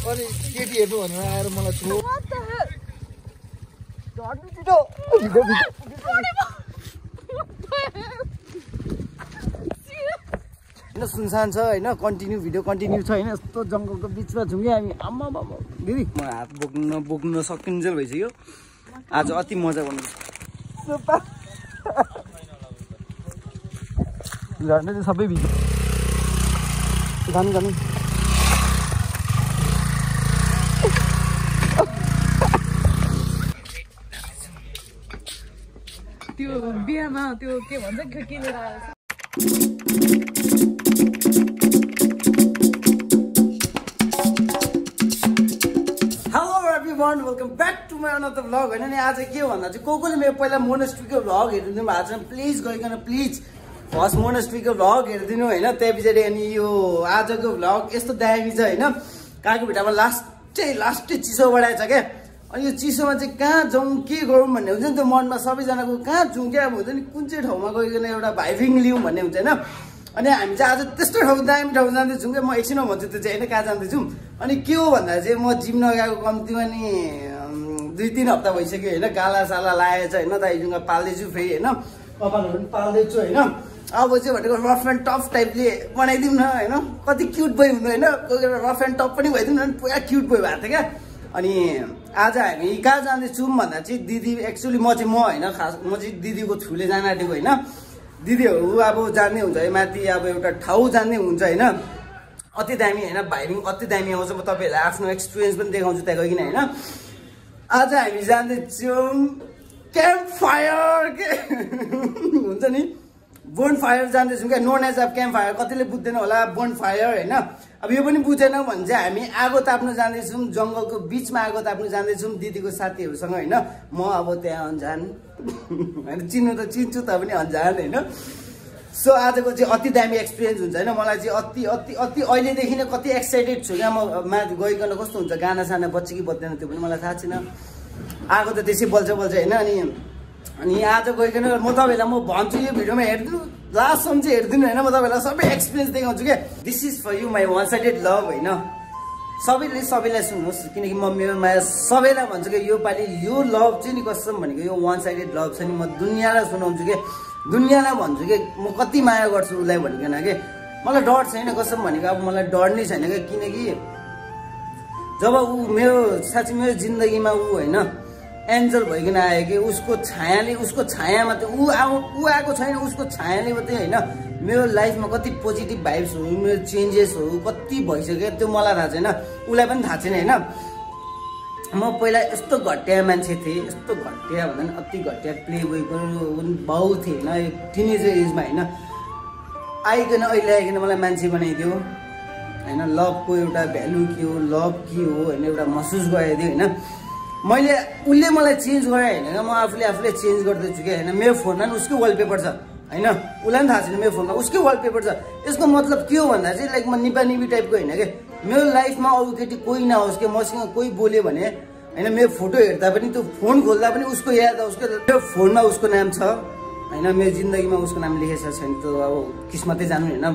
अनि केटी हेर्नु भनेर आएर मलाई छो होइन सुनसान छ होइन कन्टिन्यू भिडियो कन्टिन्यू छ होइन यस्तो जङ्गलको बिचमा छौँ कि हामी आम्मा बाबा दिदी म हात बोक्न सकिन्जेल भइसक्यो आज अति मजा गर्नु झर्ने चाहिँ सबै भिज्यो जानु त्यो बिहामा त्यो के भन्छ के लिएर आएछ welcome back to my another vlog होइन नि आज के भन्दा चाहिँ कोले मेरो पहिला मोनेस्ट्रीको भ्लग हेरिदिनु भएको छ प्लिज गइकन प्लिज फर्स्ट मोनेस्ट्रीको भ्लग हेरिदिनु होइन त्यहाँ पछाडि अनि यो आजको भ्लग यस्तो दामी छ होइन काकोभिटामा लास्टै चिसो बढाएछ क्या अनि यो चिसोमा चाहिँ कहाँ जाउँ के गरौँ भन्ने हुन्छ नि त्यो मनमा सबैजनाको कहाँ जाउँ क्या अब हुन्छ नि कुन चाहिँ ठाउँमा गइकन एउटा भाइबिङ लिउँ भन्ने हुन्छ होइन अनि हामी चाहिँ आज त्यस्तो दामी ठाउँ जाँदैछौँ क्या म एकछिनमा भन्छु त्यो चाहिँ होइन कहाँ जाँदैछौँ अनि के हो भन्दा चाहिँ म जिम नगएको कम्तीमा नि 2-3 हप्ता भइसक्यो होइन गाला साला लागेछ होइन दाइजुङमा पाल्दैछु फेरि होइन कपालहरू पनि पाल्दैछु होइन अब चाहिँ भनेको रफ एन्ड टफ टाइपले बनाइदिउँ न होइन कति क्युट बोय हुनु होइन कोही बेला रफ एन्ड टफ पनि भइदिउँ न पुरा क्युट बोय भएको थियो क्या अनि आज हामी कहाँ जाँदैछौँ भन्दा चाहिँ दिदी एक्चुअली म होइन खास म चाहिँ दिदीको थ्रुले जान आँटेको होइन दिदीहरू अब जान्ने हुन्छ है माथि अब एउटा ठाउँ जान्ने हुन्छ होइन अति दामी होइन भाइबिङ अति दामी आउँछ म तपाईँहरूलाई आफ्नो एक्सपिरियन्स पनि देखाउँछु त्यहाँ गइकन होइन आज हामी जाँदैछौँ क्याम्पफायर के हुन्छ नि बोनफायर जाँदैछौँ क्या नोन एज अब क्याम्पफायर कतिले बुझ्दैन होला बोनफायर होइन अब यो पनि बुझेन भने चाहिँ हामी आगो ताप्नु जाँदैछौँ जङ्गलको बिचमा आगो ताप्नु जाँदैछौँ दिदीको साथीहरूसँग होइन म अब त्यहाँ अन्जान होइन चिन्नु त चिन्छु त पनि अन्जान होइन सो आजको चाहिँ अति दामी एक्सपिरियन्स हुन्छ होइन मलाई चाहिँ अति अति अति अहिलेदेखि नै कति एक्साइटेड छु क्या म माथि गइकन कस्तो हुन्छ गाना साना बच्छ कि बज्दैन त्यो पनि मलाई थाहा छैन आगो त त्यसै बल्छ होइन अनि आज गइकन म तपाईँहरूलाई म भन्छु यो भिडियोमा हेरिदिनु लास्टसम्म चाहिँ हेरिदिनु होइन म तपाईँलाई सबै एक्सपिरियन्स देखाउँछु क्या this is for you my one sided love होइन सबैलाई सुन्नुहोस् किनकि म मेरो माया सबैलाई भन्छु कि योपालि यो लभ चाहिँ नि कसम भनेको यो वान साइडेड लभ छ नि म दुनियाँलाई सुनाउँछु कि दुनियाँलाई भन्छु कि म कति माया गर्छु उसलाई भनिकन कि मलाई डर छैन कसम भनेको अब मलाई डर नै छैन क्या किनकि जब ऊ मेरो साँच्ची मेरो जिन्दगीमा ऊ होइन एन्जल भइकन आयो कि उसको छाया मात्रै ऊ आएको छैन उसको छायाले मात्रै होइन मेरो लाइफमा कति पोजिटिभ भाइब्सहरू मेरो चेन्जेसहरू कति भइसक्यो त्यो मलाई थाहा छैन उसलाई पनि थाहा छैन होइन म पहिला यस्तो घटिया मान्छे थिएँ यस्तो घटिया भन्दा पनि अति घटिया प्ले बोयको बाउ थिएँ होइन टिनेजर एजमा होइन आइकन अहिले आइकन मलाई मान्छे बनाइदियो होइन लभको एउटा भ्यालु के हो लभ के हो होइन एउटा महसुस गराइदियो होइन उसले मलाई चेन्ज गरायो होइन म आफूले चेन्ज गर्दैछु क्या होइन मेरो फोनमा पनि उसकै वालपेपर छ होइन उसलाई पनि थाहा छैन मेरो फोनमा उसकै वालपेपर छ यसको मतलब के हो भन्दा चाहिँ लाइक म निपा टाइपको होइन कि मेरो लाइफमा अरू केटी कोही नहोस् कि मसँग कोही बोल्यो भने होइन मेरो फोटो हेर्दा पनि त्यो फोन खोल्दा पनि उसको याद आउँछ मेरो फोनमा उसको नाम छ होइन मेरो जिन्दगीमा उसको नाम लेखेको छैन त्यो अब किस्मतै जानु होइन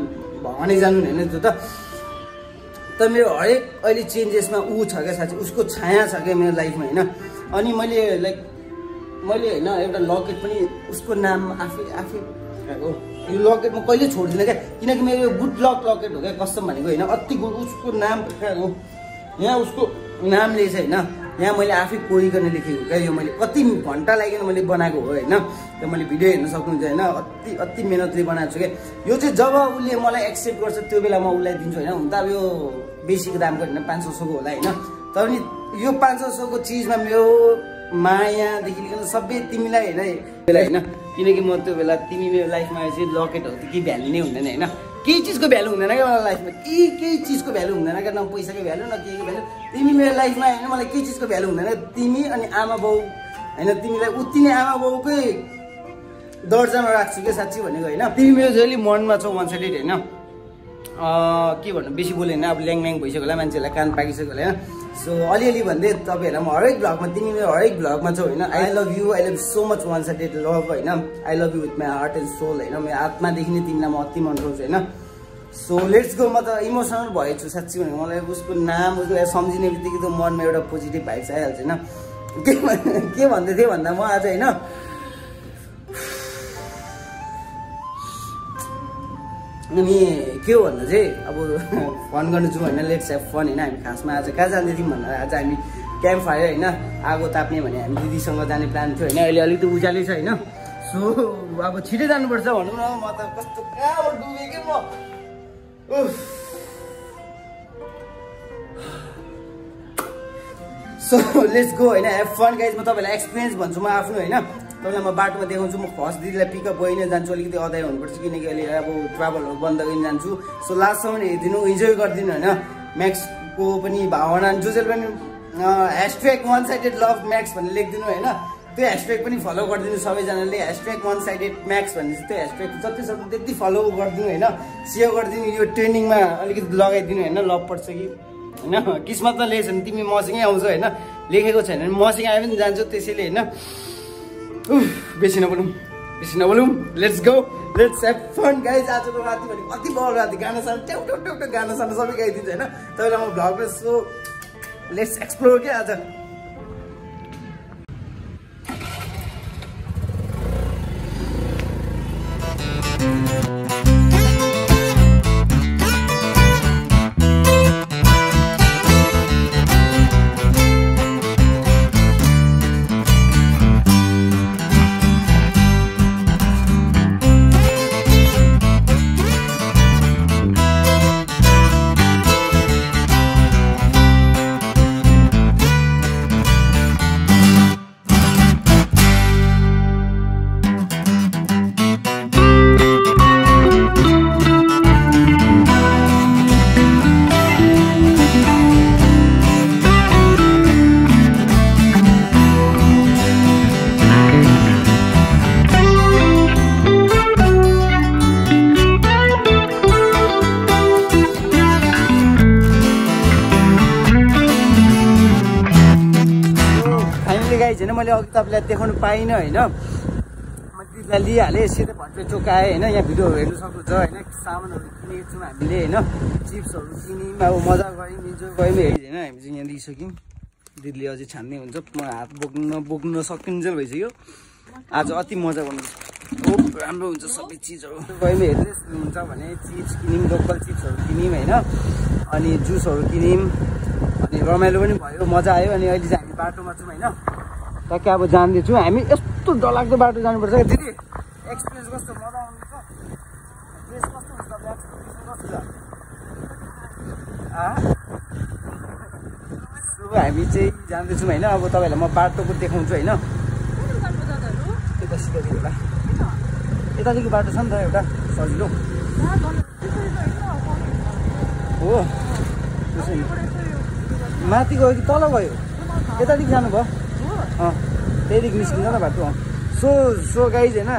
भगवानै जानु होइन त्यो त मेरो हरेक अहिले चेन्जेसमा ऊ छ क्या साँच्चै उसको छाया छ क्या मेरो लाइफमा होइन अनि मैले होइन एउटा लकेट पनि उसको नाम आफै हो यो लकेट म कहिले छोड्दिनँ क्या किनकि मेरो यो गुड लकेट हो क्या कसम भनेको होइन अति गुड उसको नाम हो यहाँ उसको नामले चाहिँ होइन यहाँ मैले आफै कोरिकन लेखेको क्या यो मैले कति घन्टा लागिकन मैले बनाएको हो होइन त्यो मैले भिडियो हेर्न सक्नुहुन्छ होइन अति मेहनतले बनाएको छु क्या यो चाहिँ जब उसले मलाई एक्सेप्ट गर्छ त्यो बेला म उसलाई दिन्छु होइन हुन त अब यो बेसीको दामको होइन 500-600 होला होइन तर नि यो 500-600को चिजमा मेरो मायादेखि लिएर सबै तिमीलाई होइन किनकि म त्यो बेला तिमी मेरो लाइफमा चाहिँ लकेटहरू त केही भ्यालु नै हुँदैन होइन केही चिजको भ्यालु हुँदैन क्या मलाई लाइफमा केही चिजको भ्यालु हुँदैन क्या न पैसाको भ्यालु न केहीको भ्यालु तिमी मेरो लाइफमा होइन मलाई केही चिजको भ्यालु हुँदैन तिमी अनि आमा बाउ होइन तिमीलाई उति नै आमा बाउकै दर्जामा राख्छु क्या साँच्ची भनेको होइन तिमी मेरो जहिले मनमा छौ वान साइडेड होइन के भन्नु बेसी बोल्यो होइन अब ल्याङ भइसक्यो होला मान्छेहरूलाई कान पाकिसक्यो होला होइन सो अलिअलि भन्दै तपाईँहरूलाई म हरेक भ्लगमा तिमी मेरो हरेक भ्लगमा छौ होइन I love you so much one sided love होइन I love you with my heart and soul होइन मेरो आत्मादेखि नै तिमीलाई म अति मन पराउँछु होइन सो लेट्स गो। म त इमोसनल भएछु साँच्ची भने। मलाई उसको नाम उसलाई सम्झिने बित्तिकै त मनमा एउटा पोजिटिभ भाइब्स आइहाल्छ होइन। के भन्दै थिएँ भन्दा म आज होइन अनि के हो भन्दा चाहिँ अब फन गर्नु जाउँ होइन, लेट्स हेभ फन होइन। हामी खासमा आज कहाँ जाँदै थियौँ भन्दा आज हामी क्याम्प फायर होइन आगो ताप्ने भने हामी दिदीसँग जाने प्लान थियो होइन। अहिले अलिकति उज्यालै छ होइन। सो अब छिटै जानुपर्छ भनौँ न। म त कस्तो कहाँबाट डुबेँ कि म। सो लेट्स गो होइन, हेभ फन गाइज। म तपाईँलाई एक्सपिरियन्स भन्छु म आफ्नो होइन। तपाईँलाई म बाटोमा देखाउँछु। म फर्स्ट दिदीलाई पिकअप गइनै जान्छु, अलिकति अदाय हुनुपर्छ किनकि अहिले अब ट्राभलहरू बन्द गरि जान्छु। सो लास्टसम्म हेरिदिनु, इन्जोय गरिदिनु होइन। म्याक्सको पनि भावना जो चाहिँ पनि #1 साइडेड लभ म्याक्स भनेर लेखिदिनु होइन। त्यो # पनि फलो गरिदिनु सबैजनाले। #1 साइडेड म्याक्स भन्ने चाहिँ त्यो # जति सक्दो त्यति फलो गरिदिनु होइन, सेयर गरिदिनु। यो ट्रेन्डिङमा अलिकति लगाइदिनु होइन, लभ पर्छ कि होइन। किस्मतमा लेखेछ भने तिमी मसँगै आउँछ होइन, लेखेको छैन भने मसँग आए पनि जान्छु। त्यसैले होइन बेसी नबोलौँ। Let's go, let's have fun guys. आजको राति भने कति बल राति गाना साना ट्याउ गाना साना सबै गाइदिन्छ होइन तपाईँलाई म भ्लगमा। सो लेट्स एक्सप्लोर क्या आज। होइन मैले अघि तपाईँलाई देखाउनु पाइनँ होइन। म दिदीलाई लिइहालेँ, सिधै भट्टे चोकाएँ होइन। यहाँ भिडियोहरू हेर्नु सक्नुहुन्छ होइन। सामानहरू किनेको छौँ हामीले होइन, चिप्सहरू किन्यौँ, अब मजा गऱ्यौँ, इन्जोय गऱ्यौँ हेरि होइन। हामी चाहिँ यहाँ लिइसक्यौँ, दिदीले अझै छान्ने हुन्छ। म हात बोक्न सकिन्जेल भइसक्यो। आज अति मजा गर्नु खुब राम्रो हुन्छ सबै चिजहरू। गयौँ हेर्दै हुन्छ भने चिप्स किन्यौँ, लोकल चिप्सहरू किन्यौँ होइन, अनि जुसहरू किन्यौँ, अनि रमाइलो पनि भयो, मजा आयो। अनि अहिले चाहिँ हामी बाटोमा छौँ होइन, ट्याक्कै अब जाँदैछौँ हामी। यस्तो डरलाग्दो बाटो जानुपर्छ क्या दिदी। एक्सपिरियन्स कस्तो मजा आउनुहुन्छ? ड्रेस कस्तो हुन्छ तपाईँलाई? कस्तो छ? हामी चाहिँ जाँदैछौँ होइन। अब तपाईँहरूलाई म बाटोको देखाउँछु होइन। यता सिधै होला, यतादेखि बाटो छ नि त एउटा सजिलो हो। माथि गयो कि तल गयो? यतादेखि जानुभयो? त्यहीदेखि निस्किन्छ न बाटो। सो गाइज होइन,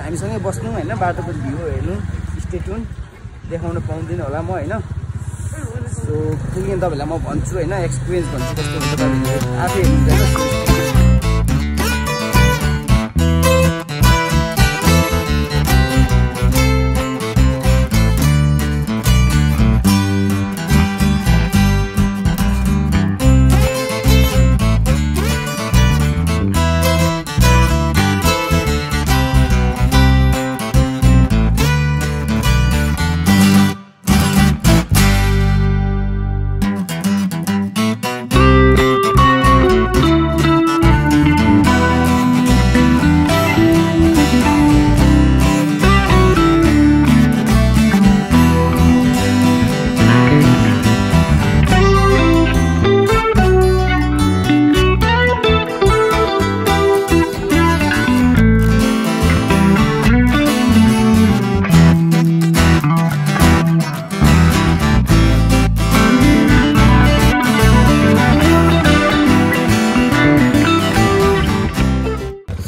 हामीसँगै बस्नु होइन, बाटोको भ्यू हेर्नु, स्टे ट्युन। देखाउन पाउँदिनँ होला म होइन। सो पुगिन तपाईँहरूलाई म भन्छु होइन, एक्सपिरियन्स भन्छु कस्तो हुन्छ। तपाईँले आफै हेर्नुहुन्छ।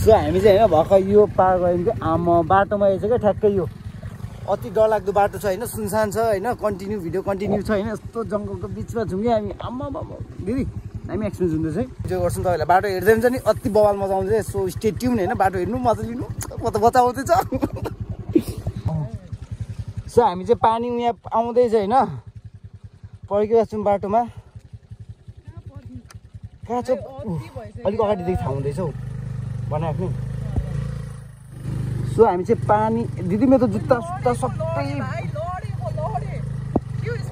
हामी चाहिँ होइन भर्खर यो पार गयौँ कि आमा बाटोमा आएछ क्या ठ्याक्कै। यो अति डरलाग्दो बाटो छ होइन, सुनसान छ होइन, कन्टिन्यू भिडियो कन्टिन्यू छ होइन। यस्तो जङ्गलको बिचमा छौँ कि हामी। आमा बाबा दिदी हामी एक्सपिरियन्स हुँदैछ है, इन्जोय गर्छौँ। तपाईँलाई बाटो हेर्दै हुन्छ नि अति बवाल मजा आउँछ। सो स्टे ट्युन होइन, बाटो हेर्नु, मजा लिनु, म त बचाउँदैछ। सो सो हामी चाहिँ पानी यहाँ आउँदैछ होइन पर्किरहेको छौँ बाटोमा कहाँ छ अलिक अगाडिदेखि थाहा हुँदैछ हौ बनाएको नि सो हामी चाहिँ पानी दिदी मेरो त जुत्ता सुत्ता सबै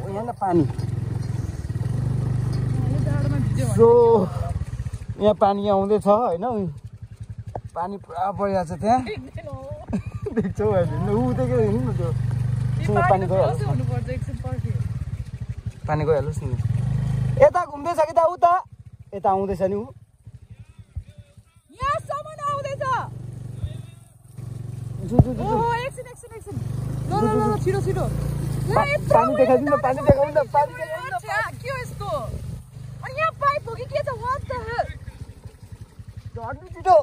यहाँ न पानी सो यहाँ पानी आउँदैछ होइन पानी पुरा परिरहेको छ त्यहाँ देख्छौ अहिले ऊ देख्यो हेर्नु न त्यो पानी गइहाल्नुहोस् नि यता घुम्दैछ कि त उता यता आउँदैछ नि ऊ पानी देखाइदिनु न पानी देखाउनु न पानी देखाउनु के हो यस्तो यहाँ पाइप हो कि के छ व्हाट द हेल झर्नु छिटो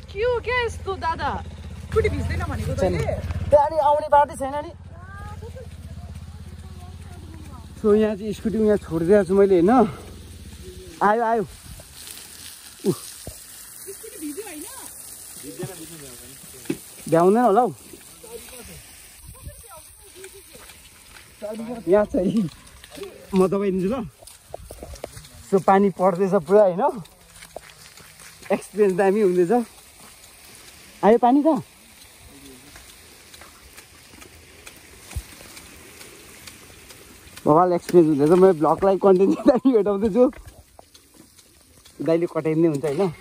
के हो क्या यस्तो दादा खुट्टी भिज्दैन भनेको तैँले त्यहाँ आउने बाटै छैन नि सो यहाँ चाहिँ स्कुटी यहाँ छोडिदिएको छु मैले होइन आयो आयो भ्याउँदैन होला हौ यहाँ चाहिँ म दबाइदिन्छु ल सो पानी पर्दैछ पुरा होइन एक्सपिरियन्स दामी हुँदैछ आयो पानी त भगवान् एक्सपिरियन्स हुँदैछ मैले भ्लगलाई कन्टेन्ट दामी भेटाउँदैछु दाइले कटाइदिँदै हुन्छ होइन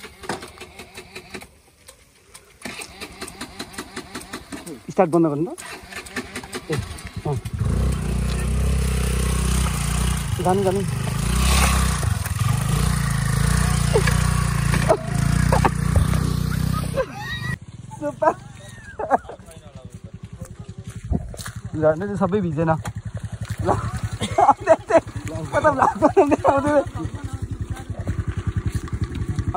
स्टार्ट बन्द गर्नु त जानु जानु झर्ने चाहिँ सबै भिजेन ल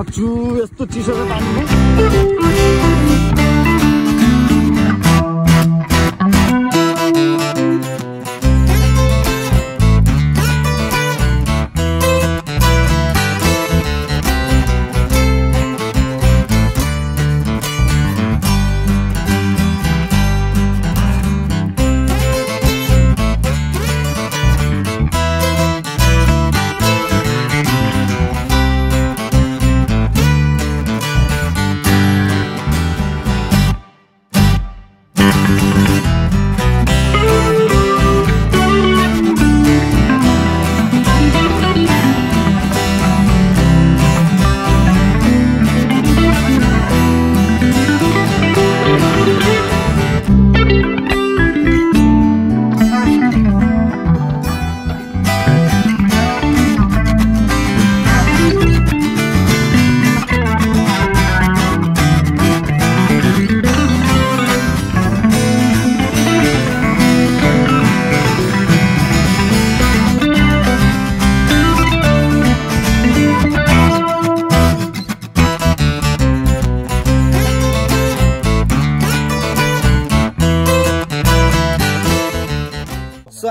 अचु यस्तो चिसो छ पानी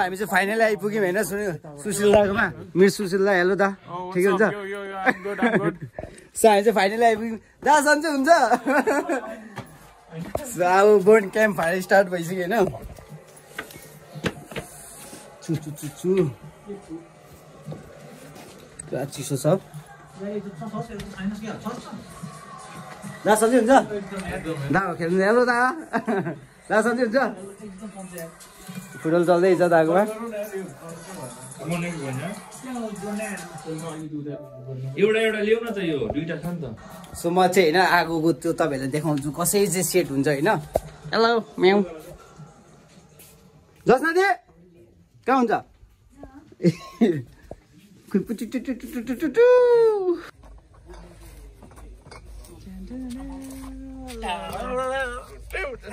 हामी चाहिँ फाइनली आइपुग्यौँ होइन सुशील दाकोमा मेरो सुशील दा हेलो दा ठिकै हुन्छ सो हामी चाहिँ फाइनली आइपुग्यौँ दा सन्चै हुन्छ सो अब बोर्ड क्याम्प फायर स्टार्ट भइसक्यो होइन चु चु चु चु पुरा चिसो छ दा सन्चै हुन्छ दा खेल्नु हेलो दा दा सन्चै हुन्छ फुटबल चल्दैछ दागोमा एउटा ल्याउ न त यो दुईटा छ नि त सो म चाहिँ होइन आगोको त्यो तपाईँहरूलाई देखाउँछु कसरी चाहिँ सेट हुन्छ होइन हेलो म्याउ जसना दे कहाँ हुन्छ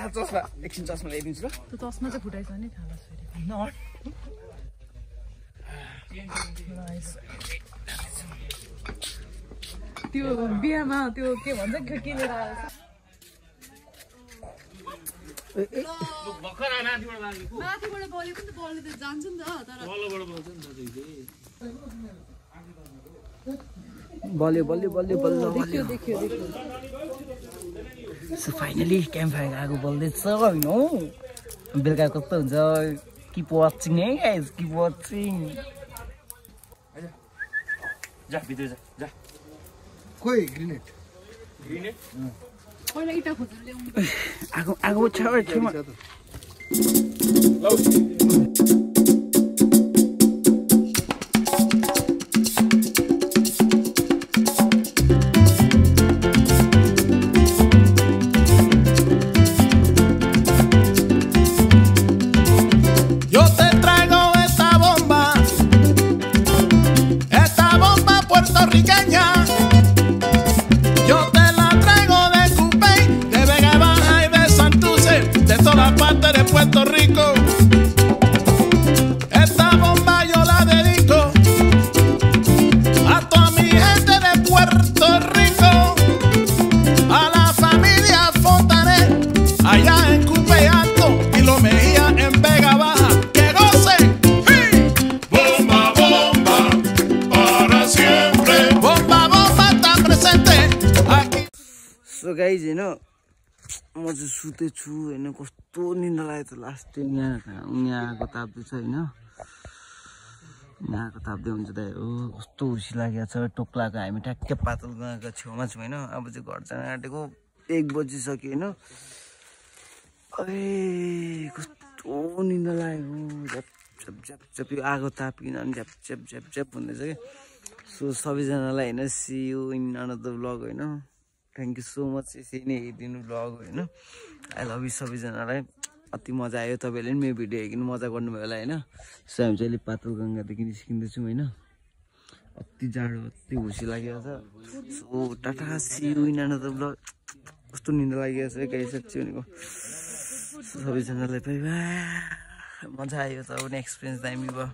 चस्मा एकछिन चस्मा ल्याइदिन्छु ल त्यो चस्मा चाहिँ फुटाइछ नि थाहा त्यो बिहामा त्यो के भन्छ केलेर माथिबाट बलेको नि त बल्नु त जान्छ नि त तर बल्यो बल्यो बल्यो बल्यो देखियो देखियो देखियो सो फाइनली क्याम्प फायर आगो बल्दैछ होइन हौ बेलुका कस्तो हुन्छ किप वाचिङ है गाइज किप वाचिङ जा भित्र जा जा खोइ ग्रेनेड पहिला इटा खोजेर ल्याउनु आगो आगो छेउमा Puerto Rico, esta bomba yo la dedico a toda mi gente de Puerto Rico, a la familia Fontanet, allá en Cupe Alto y Lo Mejía en Vega Baja, que gocen. ¡Sí! Bomba, bomba, para siempre. Bomba, bomba está presente aquí. So guys, you know, म चाहिँ सुतेछु होइन कस्तो निन्द्रा लाग्यो त last time यहाँको ताप्दैछ होइन यहाँको ताप्दै हुन्छ त हो कस्तो खुसी लागेको छ टोक्लाको हामी ट्याक्कै पातल गएको छेउमा छौँ होइन अब चाहिँ घर जान आँटेको 1 बजिसक्यो होइन अरे कस्तो निन्द्रा लाग्यो झ्याप झ्याप झ्याप झ्याप यो आगो तापिकन अनि झ्याप झ्याप झ्याप झ्याप हुँदैछ क्या सो सबैजनालाई होइन see you in another vlog होइन थ्याङ्क यू सो मच यसरी नै हेरिदिनु भ्लग होइन आई लभ यु सबैजनालाई अति मजा आयो तपाईँहरूले पनि मेरो भिडियो हेरिकन मजा गर्नुभयो होला होइन सो हामी चाहिँ अहिले पातल गङ्गादेखि निस्किँदैछौँ होइन अति जाडो अति खुसी लागेको छ so tata see you in another vlog कस्तो निन्द्रा लागेको छ है गाइस साँच्चै भनेको सबैजनालाई बाइ बाइ मजा आयो त अब एक्सपिरियन्स दामी भयो